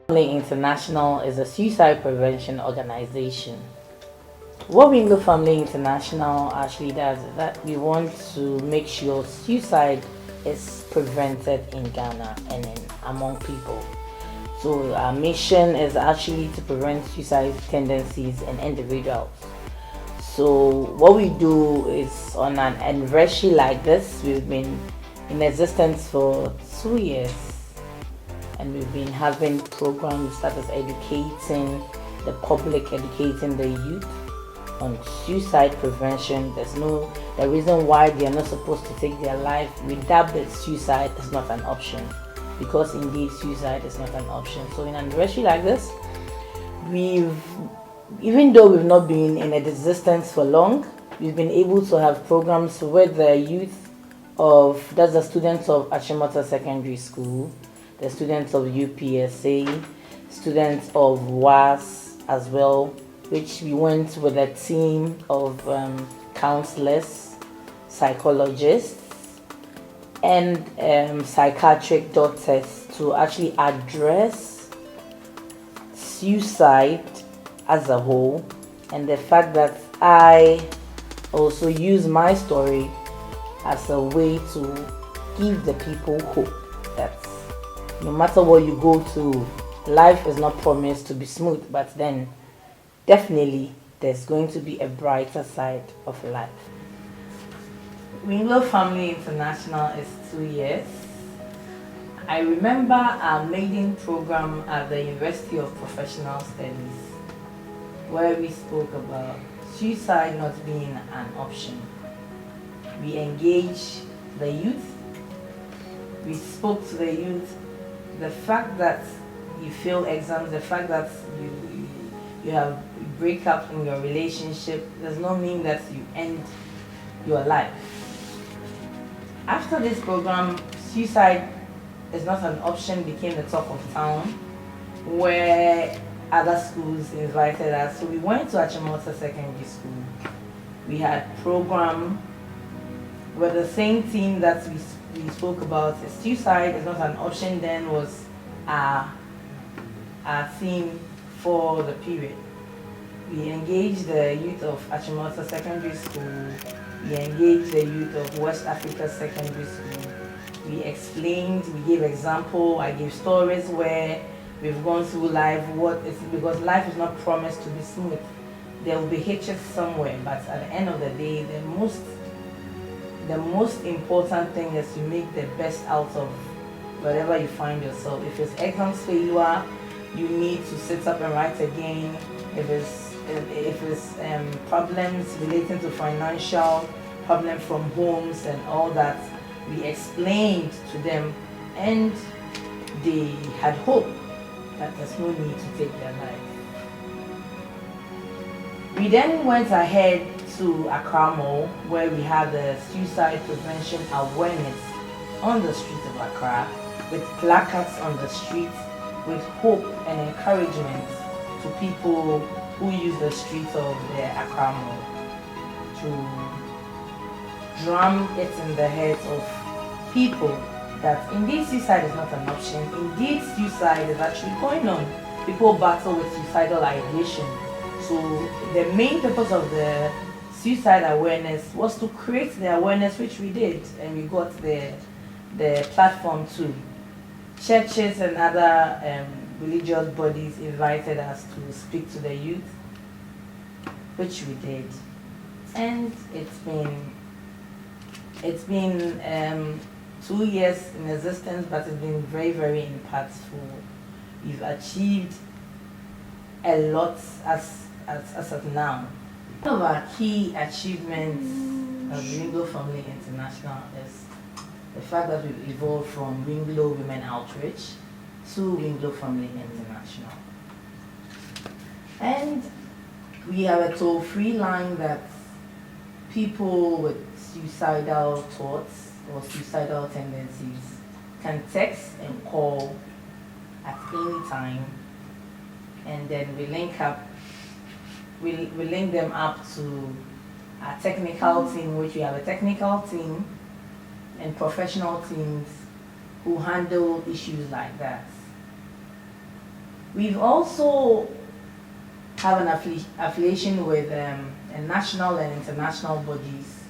Family International is a suicide prevention organization. What Weinglo Family International actually does is that we want to make sure suicide is prevented in Ghana and among people. So our mission is actually to prevent suicide tendencies in individuals. So what we do is on an anniversary like this, we've been in existence for 2 years, and we've been having programs that is educating the public, educating the youth on suicide prevention. The reason why they are not supposed to take their life. Without that, suicide is not an option, because indeed suicide is not an option. So in an anniversary like this, even though we've not been in existence for long, we've been able to have programs with the youth that's the students of Achimota Secondary School, the students of UPSA, students of WAS as well, which we went with a team of counselors, psychologists, and psychiatric doctors to actually address suicide as a whole, and the fact that I also use my story as a way to give the people hope that no matter what you go through, life is not promised to be smooth, but then definitely there's going to be a brighter side of life. Weinglo Family International is 2 years. I remember our maiden program at the University of Professional Studies, where we spoke about suicide not being an option. We engaged the youth. We spoke to the youth. The fact that you fail exams, the fact that you have break up in your relationship does not mean that you end your life. After this program, suicide is not an option became the talk of town, where other schools invited us. So we went to Achimota Secondary School. We had program with the same theme that we spoke about. Suicide is not an option then was our theme for the period. We engaged the youth of Achimota Secondary School. We engaged the youth of West Africa Secondary School. We explained, we gave example, I gave stories where we've gone through life, because life is not promised to be smooth. There will be hitches somewhere, but at the end of the day, the most important thing is to make the best out of wherever you find yourself. If it's exams failure, you need to sit up and write again. If it's problems relating to financial problem from homes and all that, we explained to them, and they had hope that there's no need to take their life. We then went ahead to Accra Mall, where we had the suicide prevention awareness on the streets of Accra, with placards on the streets, with hope and encouragement to people who use the streets of the Accra Mall, to drum it in the heads of people that indeed suicide is not an option. Indeed, suicide is actually going on. People battle with suicidal ideation. So the main purpose of the suicide awareness was to create the awareness, which we did, and we got the platform too. Churches and other religious bodies invited us to speak to the youth, which we did, and it's been 2 years in existence, but it's been very, very impactful. We've achieved a lot as of now. One of our key achievements of Weinglo Family International is the fact that we've evolved from Weinglo Women Outreach to Weinglo Family International. And we have a toll-free line that people with suicidal thoughts or suicidal tendencies can text and call at any time, and then we link them up to our technical team, which we have a technical team and professional teams who handle issues like that. We've also have an affiliation with national and international bodies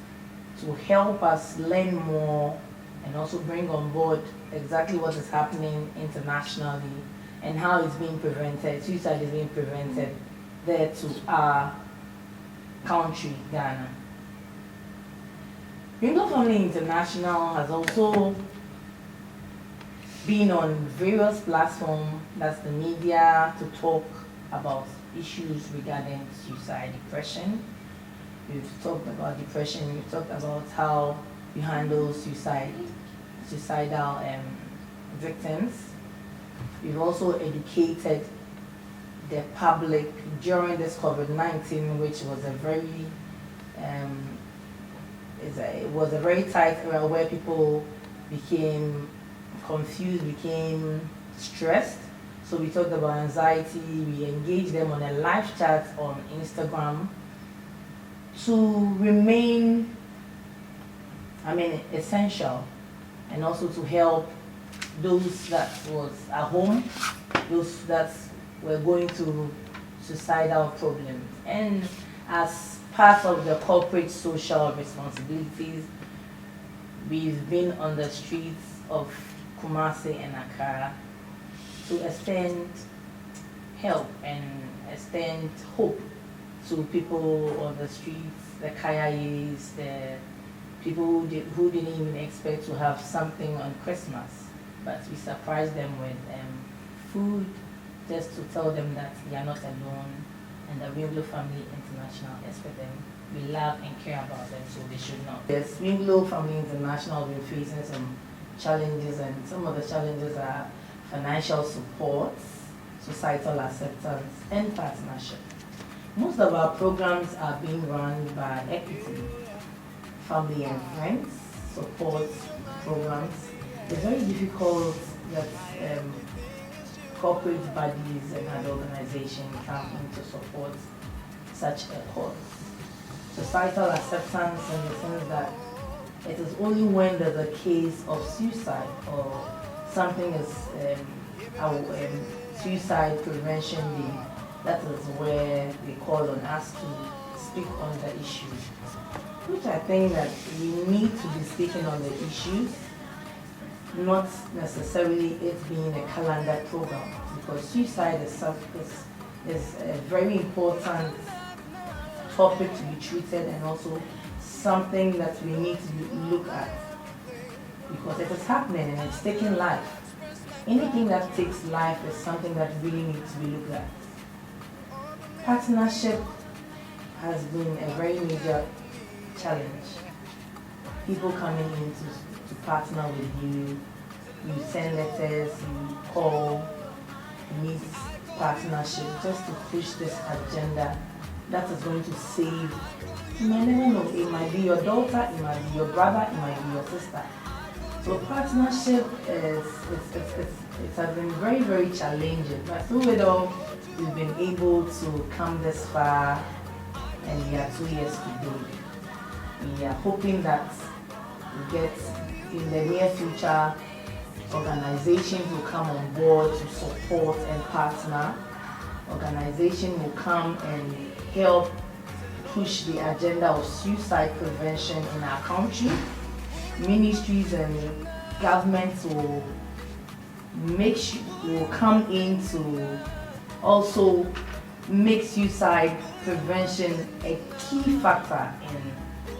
to help us learn more and also bring on board exactly what is happening internationally and how it's being prevented, suicide is being prevented there to our country, Ghana. Weinglo Family International has also been on various platforms, that's the media, to talk about issues regarding suicide, depression. We've talked about depression, we've talked about how you handle suicidal victims. We've also educated the public during this COVID-19, which was a very it was a very tight era where people became confused, became stressed. So we talked about anxiety, we engaged them on a live chat on Instagram to remain, essential, and also to help those that was at home, those that were going through suicidal problems. And as part of the corporate social responsibilities, we've been on the streets of Kumasi and Accra to extend help and extend hope to people on the streets, the Kayayis, the people who didn't even expect to have something on Christmas. But we surprised them with food, just to tell them that they are not alone, and the Weinglo Family International is for them. We love and care about them, so they should know. Yes, Weinglo Family International has been facing some challenges, and some of the challenges are financial support, societal acceptance, and partnership. Most of our programs are being run by equity, family and friends, support programs. It's very difficult that corporate bodies and other organizations come in to support such a cause. Societal acceptance in the sense that it is only when there's a case of suicide or something is our suicide prevention day, that is where they call on us to speak on the issues, which I think that we need to be speaking on the issues, not necessarily it being a calendar program, because suicide is a very important topic to be treated, and also something that we need to look at, because it is happening and it's taking life. Anything that takes life is something that really needs to be looked at. Partnership has been a very major challenge. People coming in to partner with you, you send letters, you call, meet partnership just to push this agenda that is going to save. You might never know, it might be your daughter, it might be your brother, it might be your sister. So partnership it has been very, very challenging, but through it all, we've been able to come this far, and we are 2 years to go. We are hoping that we get, in the near future, organizations will come on board to support and partner. Organizations will come and help push the agenda of suicide prevention in our country. Ministries and governments will come in to also make suicide prevention a key factor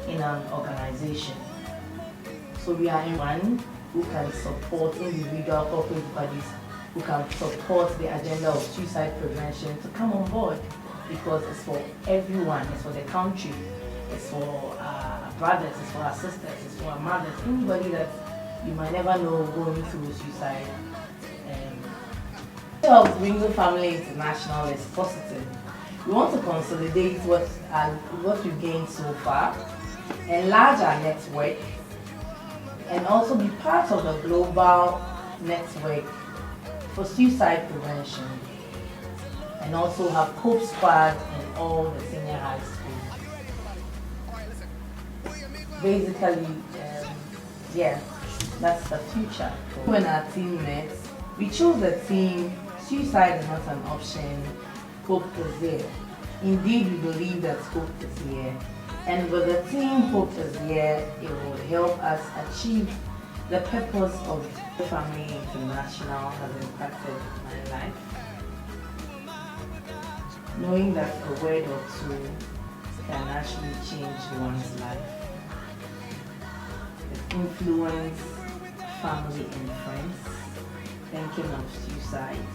in an organization. So we are in one who can support individual corporate bodies, who can support the agenda of suicide prevention to come on board, because it's for everyone, it's for the country, it's for our brothers, it's for our sisters, it's for our mothers, anybody that you might never know going through suicide. The Weinglo Family International is positive. We want to consolidate what we've gained so far, enlarge our network, and also be part of the global network for suicide prevention, and also have Hope Squad in all the senior high schools. Basically, yeah, that's the future. When our team met, we chose a theme suicide is not an option, hope is there. Indeed, we believe that hope is here. And with the team Hope is Here, it will help us achieve the purpose of Family International has impacted my life. Knowing that a word or two can actually change one's life. It influences family and friends, thinking of suicide,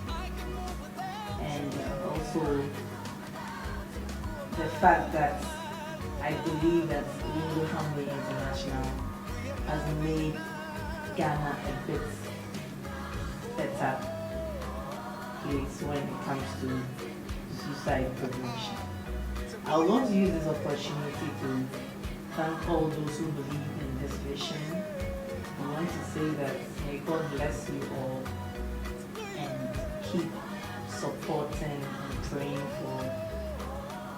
and also the fact that I believe that Weinglo Family International has made Ghana a bit better place when it comes to suicide prevention. I would want to use this opportunity to thank all those who believe in this vision. I want to say that may God bless you all and keep supporting and praying for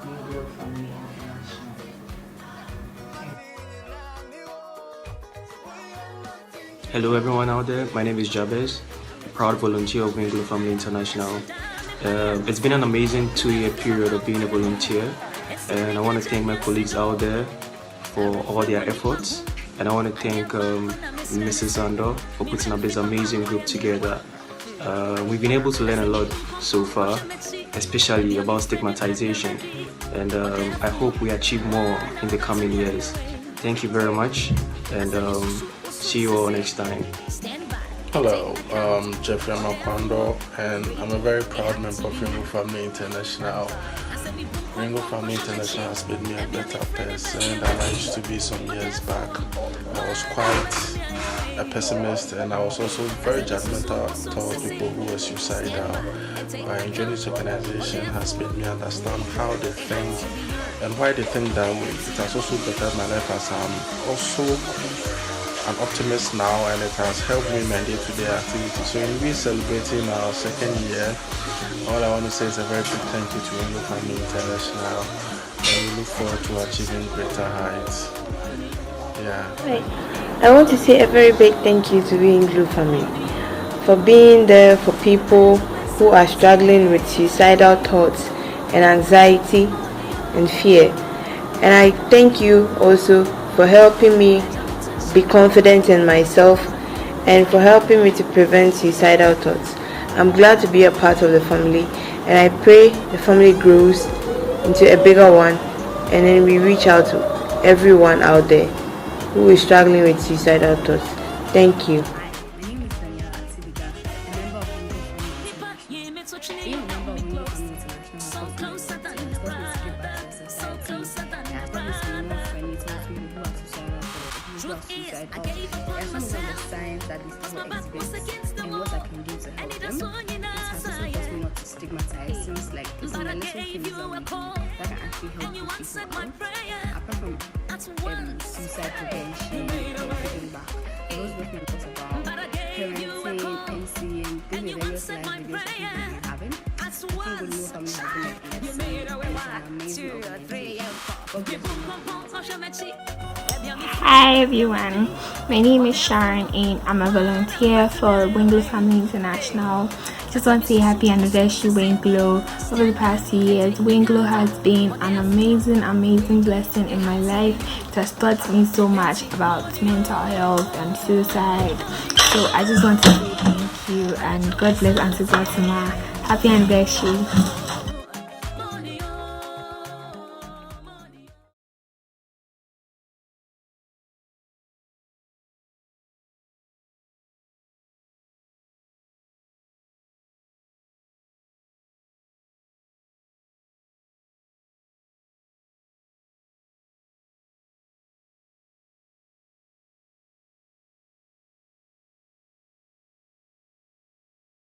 Weinglo Family International. Hello everyone out there, my name is Jabez, proud volunteer of Weinglo Family International. It's been an amazing 2-year period of being a volunteer, and I want to thank my colleagues out there for all their efforts, and I want to thank Mrs. Ando for putting up this amazing group together. We've been able to learn a lot so far, especially about stigmatization, and I hope we achieve more in the coming years. Thank you very much, and see you all next time. Hello, Jeffrey Amakwando, and I'm a very proud member of Weinglo Family International. Weinglo Family International has made me a better person than I used to be some years back. I was quite a pessimist, and I was also very judgmental toward people who were suicidal. But joining this organization has made me understand how they think and why they think that way. It has also bettered my life, as I'm also an optimist now, and it has helped me in my day-to-day activities. So in we celebrating our second year, all I want to say is a very big thank you to Weinglo Family International, and we look forward to achieving greater heights. Hi. I want to say a very big thank you to Weinglo Family for being there for people who are struggling with suicidal thoughts and anxiety and fear. And I thank you also for helping me be confident in myself and for helping me to prevent suicidal thoughts. I'm glad to be a part of the family, and I pray the family grows into a bigger one, and then we reach out to everyone out there who is struggling with suicidal thoughts. Thank you. Suicide. There are some of the signs that these people experience and what I can do to help them. It has also taught me not to stigmatize, since like it's in the little things that can actually help you people out. Apart from suicide prevention, giving back, those with me talks about parenting, NC, and these are various life videos that people been having. I think Weinglo Family has been like an amazing organization. Hi everyone, my name is Sharon and I'm a volunteer for Weinglo Family International. Just want to say happy anniversary Weinglo. Over the past 2 years, Weinglo has been an amazing blessing in my life. It has taught me so much about mental health and suicide. So I just want to say thank you and God bless Auntie Fatima. Happy anniversary.